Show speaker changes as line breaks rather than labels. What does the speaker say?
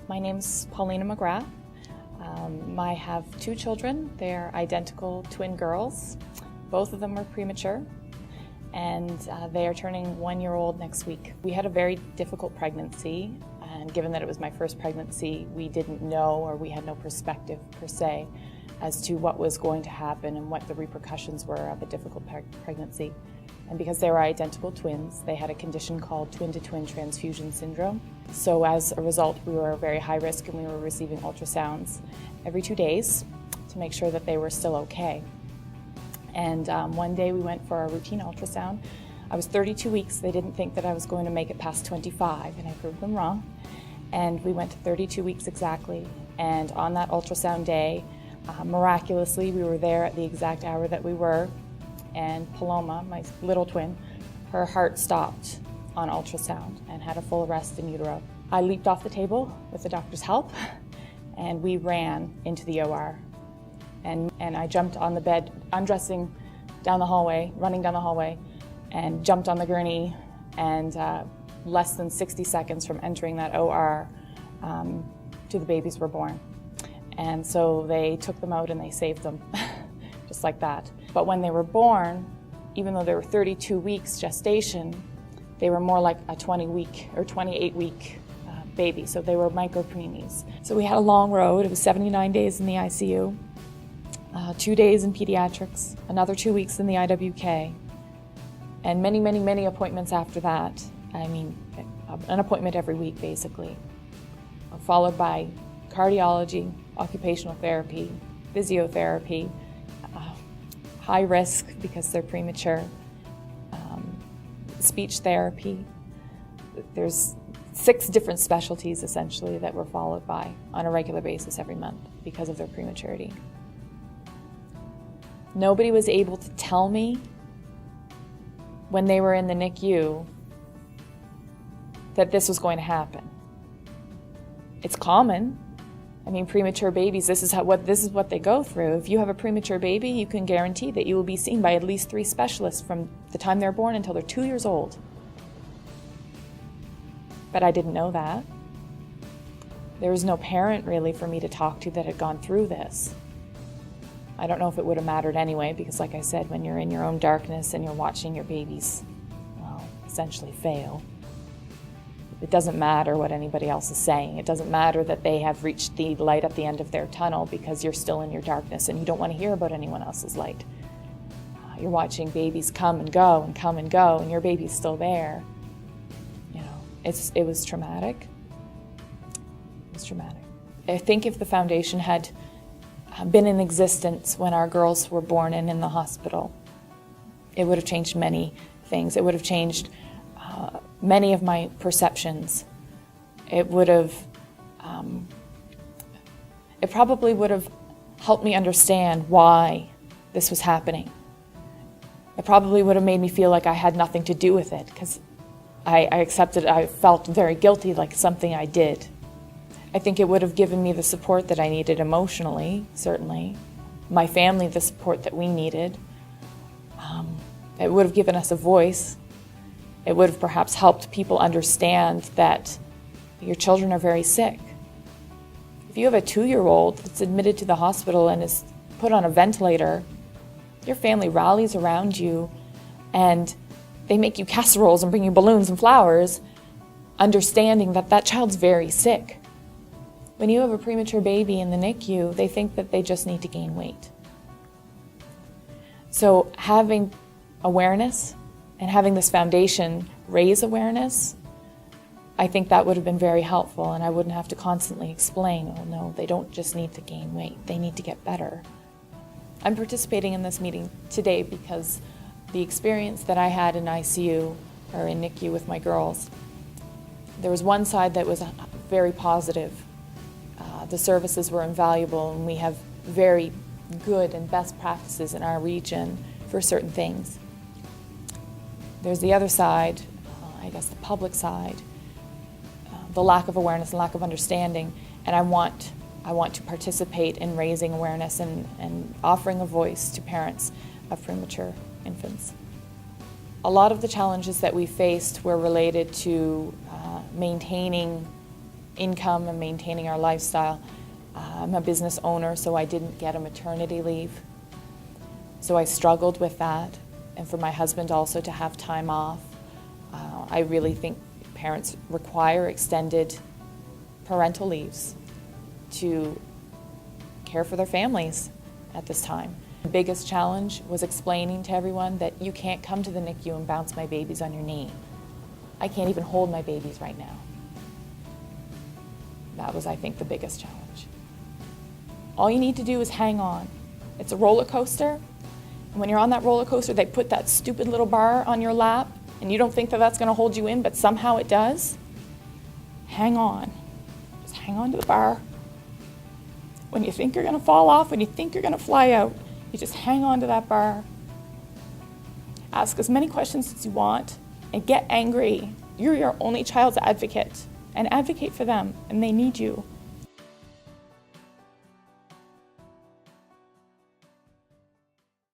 My name's Pauwlina McGrath. I have two children. They're identical twin girls. Both of them are premature, and they are turning 1 year old next week. We had a very difficult pregnancy, and given that it was my first pregnancy, we didn't know, or we had no perspective per se as to what was going to happen and what the repercussions were of a difficult pregnancy. And because they were identical twins, they had a condition called twin-to-twin transfusion syndrome. So as a result, we were very high risk, and we were receiving ultrasounds every 2 days to make sure that they were still okay. And one day we went for a routine ultrasound. I was 32 weeks. They didn't think that I was going to make it past 25, and I proved them wrong. And we went to 32 weeks exactly. And on that ultrasound day, miraculously, we were there at the exact hour that we were. And Paloma, my little twin, her heart stopped on ultrasound and had a full arrest in utero. I leaped off the table with the doctor's help, and we ran into the OR. And I jumped on the bed, undressing down the hallway, running down the hallway, and jumped on the gurney, and less than 60 seconds from entering that OR, two the babies were born. And so they took them out and they saved them, just like that. But when they were born, even though they were 32 weeks gestation, they were more like a 20-week or 28-week baby, so they were micro-preemies. So we had a long road. It was 79 days in the ICU, 2 days in pediatrics, another 2 weeks in the IWK, and many, many, many appointments after that. I mean, an appointment every week, basically, followed by cardiology, occupational therapy, physiotherapy, high risk because they're premature, speech therapy. There's 6 different specialties essentially that we're followed by on a regular basis every month because of their prematurity. Nobody was able to tell me when they were in the NICU that this was going to happen. It's common. I mean, premature babies, this is what they go through. If you have a premature baby, you can guarantee that you will be seen by at least 3 specialists from the time they're born until they're 2 years old. But I didn't know that. There was no parent really for me to talk to that had gone through this. I don't know if it would have mattered anyway, because like I said, when you're in your own darkness and you're watching your babies, well, essentially fail, it doesn't matter what anybody else is saying. It doesn't matter that they have reached the light at the end of their tunnel, because you're still in your darkness and you don't want to hear about anyone else's light. You're watching babies come and go and come and go, and your baby's still there. You know, it was traumatic. It was traumatic. I think if the foundation had been in existence when our girls were born and in the hospital, it would have changed many things. It would have changed many of my perceptions. It probably would have helped me understand why this was happening. It probably would have made me feel like I had nothing to do with it, because I felt very guilty, like something I did. I think it would have given me the support that I needed emotionally, certainly. My family, the support that we needed. It would have given us a voice. It would have perhaps helped people understand that your children are very sick. If you have a 2-year-old that's admitted to the hospital and is put on a ventilator, your family rallies around you and they make you casseroles and bring you balloons and flowers, understanding that that child's very sick. When you have a premature baby in the NICU, they think that they just need to gain weight. So having awareness and having this foundation raise awareness, I think that would have been very helpful, and I wouldn't have to constantly explain, oh no, they don't just need to gain weight, they need to get better. I'm participating in this meeting today because the experience that I had in ICU, or in NICU with my girls, there was one side that was very positive. The services were invaluable, and we have very good and best practices in our region for certain things. There's the other side, I guess the public side, the lack of awareness and lack of understanding, and I want to participate in raising awareness and offering a voice to parents of premature infants. A lot of the challenges that we faced were related to maintaining income and maintaining our lifestyle. I'm a business owner, so I didn't get a maternity leave. So I struggled with that, and for my husband also to have time off. I really think parents require extended parental leaves to care for their families at this time. The biggest challenge was explaining to everyone that you can't come to the NICU and bounce my babies on your knee. I can't even hold my babies right now. That was, I think, the biggest challenge. All you need to do is hang on. It's a roller coaster, and when you're on that roller coaster, they put that stupid little bar on your lap, and you don't think that that's going to hold you in, but somehow it does. Hang on. Just hang on to the bar. When you think you're going to fall off, when you think you're going to fly out, you just hang on to that bar. Ask as many questions as you want, and get angry. You're your only child's advocate, and advocate for them, and they need you.